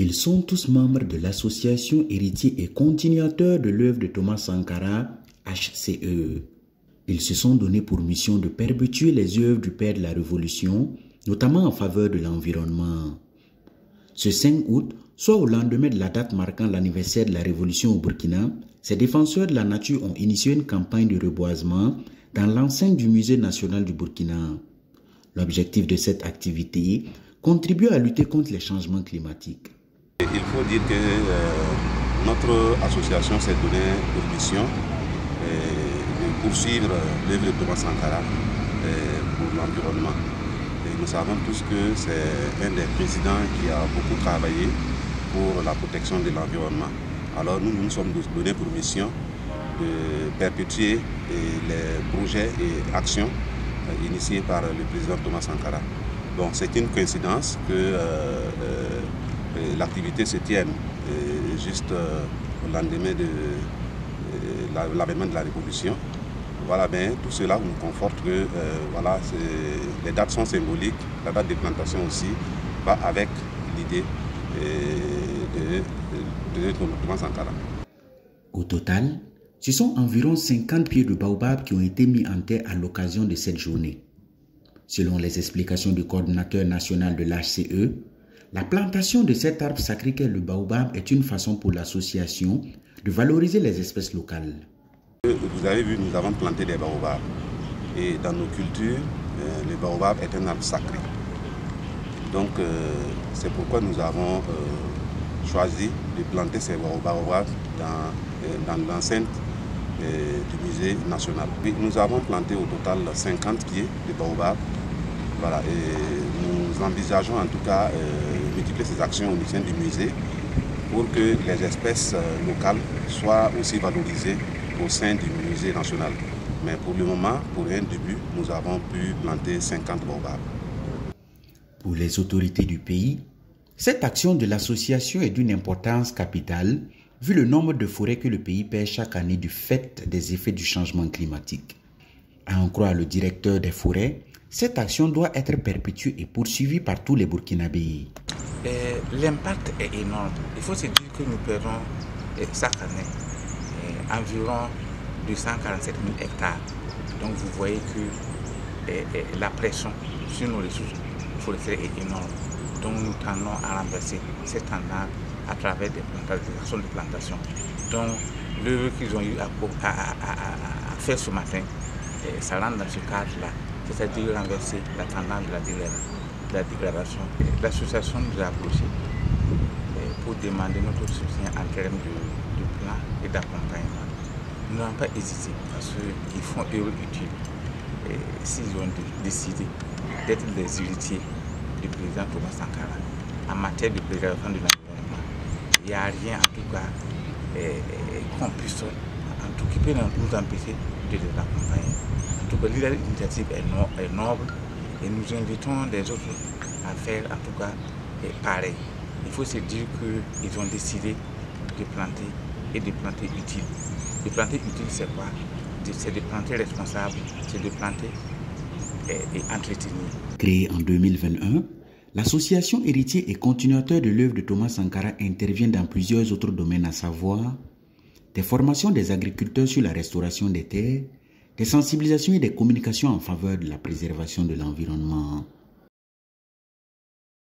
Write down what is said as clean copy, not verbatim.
Ils sont tous membres de l'association héritier et continuateur de l'œuvre de Thomas Sankara, HCE. Ils se sont donnés pour mission de perpétuer les œuvres du père de la Révolution, notamment en faveur de l'environnement. Ce 5 août, soit au lendemain de la date marquant l'anniversaire de la Révolution au Burkina, ces défenseurs de la nature ont initié une campagne de reboisement dans l'enceinte du Musée national du Burkina. L'objectif de cette activité, contribuer à lutter contre les changements climatiques. Il faut dire que notre association s'est donné pour mission de poursuivre l'œuvre de Thomas Sankara pour l'environnement. Nous savons tous que c'est un des présidents qui a beaucoup travaillé pour la protection de l'environnement. Alors nous sommes donnés pour mission de perpétuer les projets et actions initiés par le président Thomas Sankara. Bon, c'est une coïncidence que l'activité se tienne juste au lendemain de l'avènement de la Révolution. Voilà, ben, tout cela nous conforte que voilà, les dates sont symboliques, la date de plantation aussi va avec l'idée de Thomas Sankara. Au total, ce sont environ 50 pieds de baobab qui ont été mis en terre à l'occasion de cette journée. Selon les explications du coordinateur national de l'HCE, la plantation de cet arbre sacré qu'est le baobab est une façon pour l'association de valoriser les espèces locales. Vous avez vu, nous avons planté des baobabs. Et dans nos cultures, le baobab est un arbre sacré. Donc, c'est pourquoi nous avons choisi de planter ces baobabs dans l'enceinte du musée national. Et nous avons planté au total 50 pieds de baobab. Voilà, et nous envisageons en tout cas multiplier ces actions au sein du musée pour que les espèces locales soient aussi valorisées au sein du musée national. Mais pour le moment, pour un début, nous avons pu planter 50 baobabs. Pour les autorités du pays, cette action de l'association est d'une importance capitale vu le nombre de forêts que le pays perd chaque année du fait des effets du changement climatique. À en croire le directeur des forêts, cette action doit être perpétuée et poursuivie par tous les Burkinabés. L'impact est énorme. Il faut se dire que nous perdons chaque année environ 247 000 hectares. Donc vous voyez que la pression sur nos ressources forestières est énorme. Donc nous tendons à renverser cette tendance à travers des actions de plantation. Donc l'œuvre qu'ils ont eu à faire ce matin, ça rentre dans ce cadre-là, c'est-à-dire renverser la tendance de la dégradation. L'association nous a approché pour demander notre soutien en termes de plan et d'accompagnement. Nous n'avons pas hésité parce qu'ils font œuvre utile. S'ils ont décidé d'être des héritiers du président Thomas Sankara en matière de préservation de l'environnement, il n'y a rien en tout cas qu'on puisse en tout cas nous empêcher de les accompagner. En tout cas, l'initiative est noble et nous invitons les autres à faire en tout cas pareil. Il faut se dire qu'ils ont décidé de planter et de planter utile. De planter utile, c'est quoi? C'est de planter responsable, c'est de planter et entretenir. Créée en 2021, l'association héritier et continuateur de l'œuvre de Thomas Sankara intervient dans plusieurs autres domaines, à savoir des formations des agriculteurs sur la restauration des terres, des sensibilisations et des communications en faveur de la préservation de l'environnement.